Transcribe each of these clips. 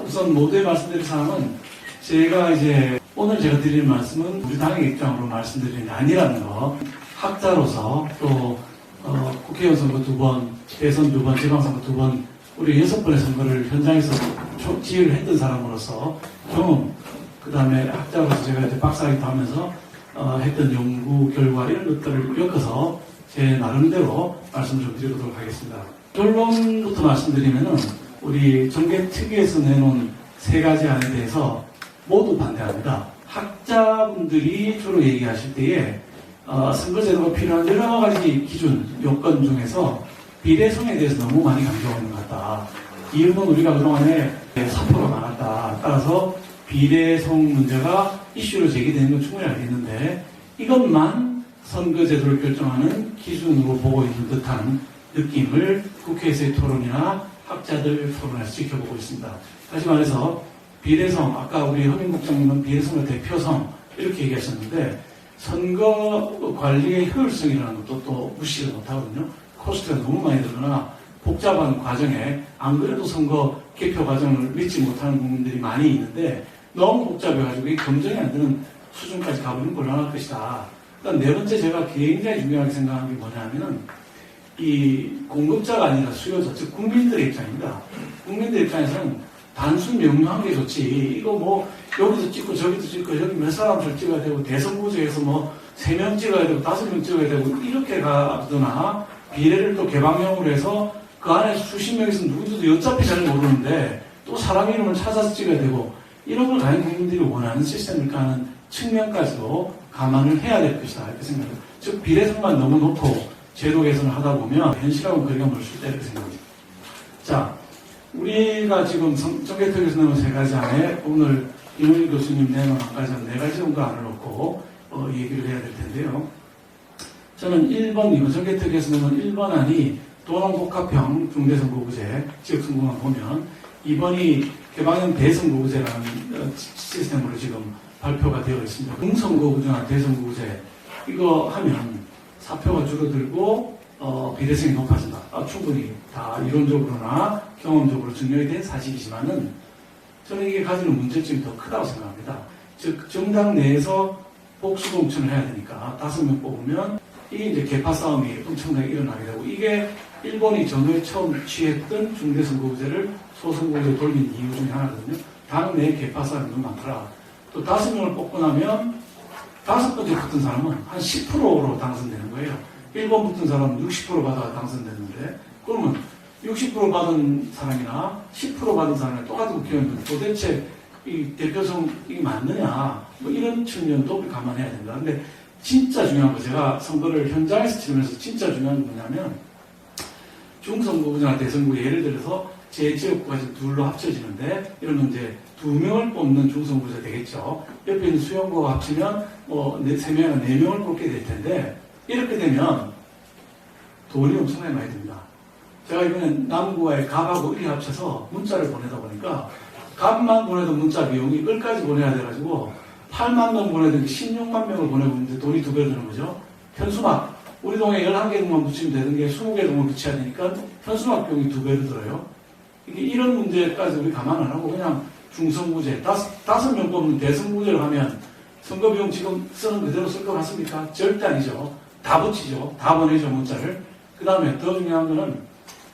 우선 모두에 말씀드릴 사항은 제가 이제 오늘 제가 드리는 말씀은 우리 당의 입장으로 말씀드리는 게 아니라는 거, 학자로서 또 국회의원 선거 2번, 대선 2번, 지방선거 2번, 우리 6번의 선거를 현장에서 지휘를 했던 사람으로서 경험, 그 다음에 학자로서 제가 이제 박사학위도 하면서 했던 연구 결과 이런 것들을 엮어서 제 나름대로 말씀을 좀 드리도록 하겠습니다. 결론부터 말씀드리면은 우리 정개특위에서 내놓은 3가지 안에 대해서 모두 반대합니다. 학자분들이 주로 얘기하실 때에 선거제도가 필요한 여러 가지 기준, 요건 중에서 비례성에 대해서 너무 많이 강조하는 것 같다. 이유는 우리가 그동안에 사표가 많았다. 따라서 비례성 문제가 이슈로 제기되는 건 충분히 알겠는데 이것만 선거제도를 결정하는 기준으로 보고 있는 듯한 느낌을 국회에서의 토론이나 학자들 토론에서 지켜보고 있습니다. 다시 말해서 비례성, 아까 우리 허민 국장님은 비례성의 대표성 이렇게 얘기하셨는데 선거 관리의 효율성이라는 것도 또 무시를 못하거든요. 코스트가 너무 많이 들거나 복잡한 과정에 안 그래도 선거 개표 과정을 믿지 못하는 국민들이 많이 있는데 너무 복잡해가지고 이 검증이 안 되는 수준까지 가버리면 곤란할 것이다. 그러니까 4번째 제가 굉장히 중요하게 생각하는 게 뭐냐면은 이 공급자가 아니라 수요자, 즉 국민들의 입장입니다. 국민들 입장에서는 단순 명료한 게 좋지. 이거 뭐 여기도 찍고 저기도 찍고 여기 몇 사람을 찍어야 되고 대선구제에서 뭐 3명 찍어야 되고 5명 찍어야 되고 이렇게 가거나 비례를 또 개방형으로 해서 그 안에 수십 명에서 누구도 어차피 잘 모르는데 또 사람 이름을 찾아서 찍어야 되고 이런 걸 과연 국민들이 원하는 시스템일까 하는 측면까지도 감안을 해야 될 것이다 이렇게 생각해요. 즉 비례성만 너무 놓고 제도 개선을 하다 보면 현실하고는 거리가 멀 수 있다 이렇게 생각합니다. 자, 우리가 지금 정개특위에서 내놓은 3가지 안에 오늘 이문희 교수님 내놓은 안까지 한 4가지 정도 안을 놓고 얘기를 해야 될 텐데요. 저는 1번, 2번 정개특위에서 내놓은 1번 안이 도농복합형 중대선거구제 지역선거만 보면 2번이 개방형 대선거구제라는 시스템으로 지금 발표가 되어 있습니다. 중선거구제나 대선거구제 이거 하면 사표가 줄어들고 비례성이 높아진다. 충분히 다 이론적으로나 경험적으로 증명이 된 사실이지만은 저는 이게 가지는 문제점이 더 크다고 생각합니다. 즉 정당 내에서 복수 공천을 해야 되니까 5명 뽑으면 이게 이제 개파 싸움이 엄청나게 일어나게 되고 이게 일본이 전후에 처음 취했던 중대선거구제를 소선거구제로 돌린 이유 중에 하나거든요. 당 내 개파 싸움이 너무 많더라. 또 5명을 뽑고 나면 5번째 붙은 사람은 한 10%로 당선되는 거예요. 1번 붙은 사람은 60% 받아가 당선됐는데 그러면 60% 받은 사람이나 10% 받은 사람이 똑같은 국회의원들 도대체 이 대표성이 맞느냐 뭐 이런 측면도 우리 감안해야 된다. 근데 진짜 중요한 거 제가 선거를 현장에서 치르면서 진짜 중요한 건 뭐냐면 중선거구나 대선구 예를 들어서 제 지역구가 지금 둘로 합쳐지는데 이러면 이제 2명을 뽑는 중선거구가 되겠죠. 옆에 있는 수영구가 합치면 뭐 3명이나 4명을 뽑게 될 텐데 이렇게 되면 돈이 엄청나게 많이 듭니다. 제가 이번에 남구와의 갑하고 을이 합쳐서 문자를 보내다 보니까 갑만 보내도 문자 비용이 을까지 보내야 돼가지고 8만 명 보내던 게 16만 명을 보내고 있는데 돈이 2배 드는 거죠. 현수막 우리 동에 11개 동만 붙이면 되는 게 20개 동만 붙여야 되니까 현수막 비용이 2배로 들어요. 이게 이런 문제까지 우리 감안 안 하고 그냥 중선구제 5명 뽑는 대선구제를 하면 선거 비용 지금 쓰는 그대로 쓸 것 같습니까? 절대 아니죠. 다 붙이죠. 다 보내죠 문자를. 그 다음에 더 중요한 거는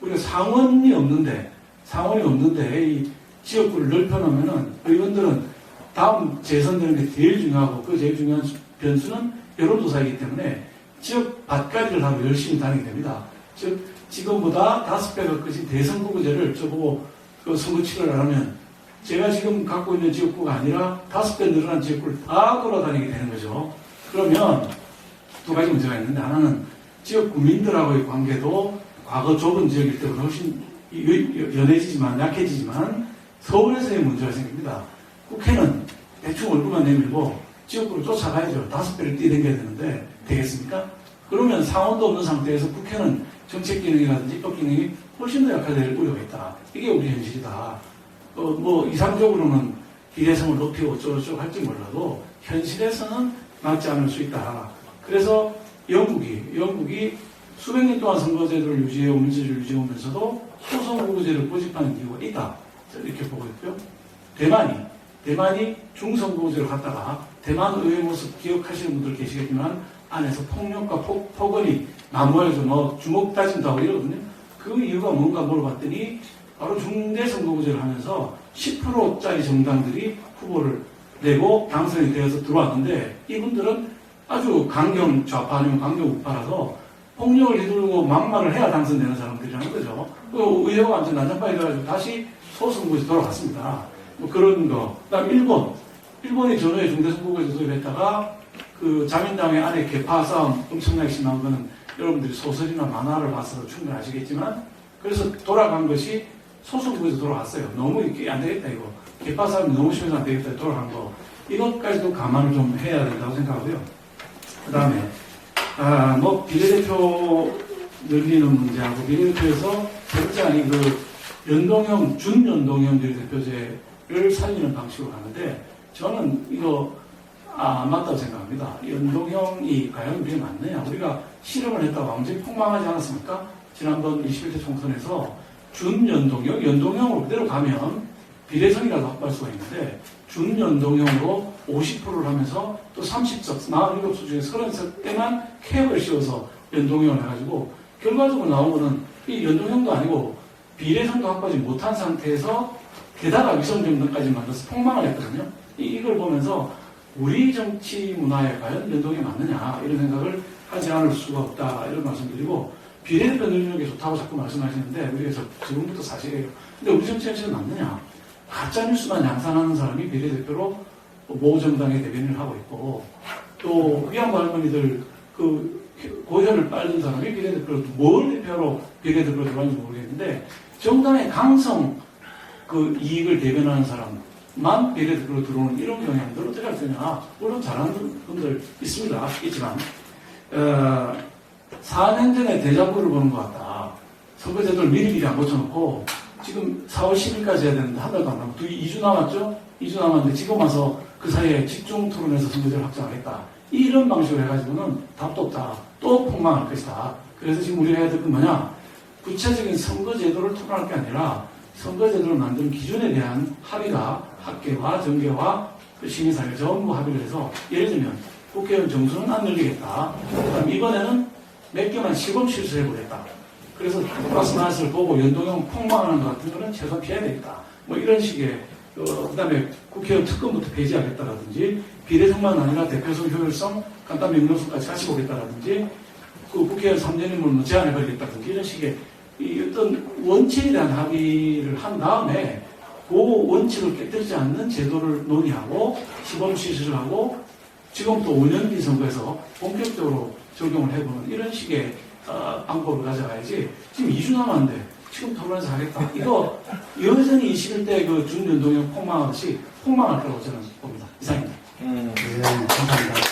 우리가 상원이 없는데 이 지역구를 넓혀놓으면은 의원들은 다음 재선되는 게 제일 중요하고 그 제일 중요한 변수는 여론조사이기 때문에 지역 밭갈이를 하고 열심히 다니게 됩니다. 즉 지금보다 5배가 크신 대선구제를 저보고 그 선거 치료를 하면 제가 지금 갖고 있는 지역구가 아니라 5배 늘어난 지역구를 다 돌아다니게 되는 거죠. 그러면 2가지 문제가 있는데 하나는 지역 구민들하고의 관계도 과거 좁은 지역일 때보다 훨씬 연해지지만 약해지지만 서울에서의 문제가 생깁니다. 국회는 대충 얼굴만 내밀고 지역구를 쫓아가야죠. 5배를 뛰어댕겨야 되는데 되겠습니까? 그러면 상원도 없는 상태에서 국회는 정책 기능이라든지 입법 기능이 훨씬 더 약화될 우려가 있다. 이게 우리 현실이다. 뭐 이상적으로는 비례성을 높이고 어쩌고저쩌고 할지 몰라도 현실에서는 맞지 않을 수 있다. 그래서 영국이 수백 년 동안 선거제도를 유지해오고 민주주의를 유지해오면서도 소선거구제를 고집하는 이유가 있다. 이렇게 보고 있고요. 대만이 중선거구제를 갖다가 대만 의회 모습 기억하시는 분들 계시겠지만 안에서 폭력과 폭언이 나무에서 뭐 주먹 다짐도 하고 이러거든요. 그 이유가 뭔가 물어봤더니 바로 중대선거구제를 하면서 10%짜리 정당들이 후보를 내고 당선이 되어서 들어왔는데 이분들은 아주 강경 좌파 아니면 강경 우파라서 폭력을 휘두르고 막말을 해야 당선되는 사람들이라는 거죠. 그 의회가 완전 난장판이 돼가지고 다시 소선거구제 돌아갔습니다. 뭐 그런 거. 그 다음 일본이 전후에 중대선거구제 도입했다가 그 자민당의 안에 개파 싸움 엄청나게 심한 거는 여러분들이 소설이나 만화를 봐서 충분히 아시겠지만 그래서 돌아간 것이 소선거구제 돌아갔어요. 너무 이게 안 되겠다 이거. 개파 싸움이 너무 심해서 안 되겠다 돌아간 거. 이것까지도 감안을 좀 해야 된다고 생각하고요. 그 다음에 뭐 비례대표 늘리는 문제하고 비례대표에서 별장이 그 연동형 준연동형 비례대표제를 살리는 방식으로 가는데 저는 이거 안 맞다고 생각합니다. 연동형이 과연 우리에 맞느냐? 우리가 실험을 했다고 완전히 폭망하지 않았습니까? 지난번 21대 총선에서 준연동형, 연동형으로 그대로 가면 비례성이라도 확보할 수가 있는데 준연동형으로 50%를 하면서 또 30석, 47석 중에 30석에만 캡을 씌워서 연동형을 해가지고 결과적으로 나온 거는 이 연동형도 아니고 비례성도 확보하지 못한 상태에서 게다가 위성정당까지 만들어서 폭망을 했거든요. 이걸 보면서 우리 정치 문화에 과연 연동이 맞느냐 이런 생각을 하지 않을 수가 없다 이런 말씀드리고 비례대표 늘리는 게 좋다고 자꾸 말씀하시는데 우리가 지금부터 사실이에요. 근데 우리 정치에서 맞느냐? 가짜뉴스만 양산하는 사람이 비례대표로 모 정당의 대변인을 하고 있고 또 위안부 할머니들 그 고혈을 빨는 사람이 비례대표로 뭘 대표로 비례대표로 들어가는지 모르겠는데 정당의 강성 그 이익을 대변하는 사람만 비례대표로 들어오는 이런 경향들 어떻게 할 거냐. 물론 잘하는 분들 있지만 4년 전에 대자보를 보는 것 같다. 선거제도를 미리미리 안 고쳐놓고 지금 4월 10일까지 해야 되는데 한 달도 안 남았고 2주 남았죠? 2주 남았는데 지금 와서 그 사이에 집중 토론해서 선거제를 확정하겠다. 이런 방식으로 해가지고는 답도 없다. 또 폭망할 것이다. 그래서 지금 우리가 해야 될 건 뭐냐? 구체적인 선거제도를 토론할 게 아니라 선거제도를 만드는 기준에 대한 합의가 학계와 정계와 시민사회 전부 합의를 해서 예를 들면 국회의원 정수는 안 늘리겠다. 그다음 이번에는 몇 개만 시범 실수해보겠다. 그래서 플러스 마이너스를 보고 연동형 폭망하는 것 같은 거는 최소한 피해야 되겠다. 뭐 이런 식의 그 다음에 국회의원 특검부터 폐지하겠다라든지 비례성만 아니라 대표성, 효율성, 간단 명령성까지 같이 보겠다라든지 그 국회의원 3년임을 제한해버리겠다든지 이런 식의 이 어떤 원칙에 대한 합의를 한 다음에 그 원칙을 깨뜨리지 않는 제도를 논의하고 시범 실시를 하고 지금부터 5년 뒤 선거에서 본격적으로 적용을 해보는 이런 식의 방법을 가져가야지 지금 2주 남았는데 지금 토론해서 하겠다. 이거 여전히 21대 그 준연동형 폭망하듯이 폭망할 거라고 저는 봅니다. 이상입니다. 네, 감사합니다.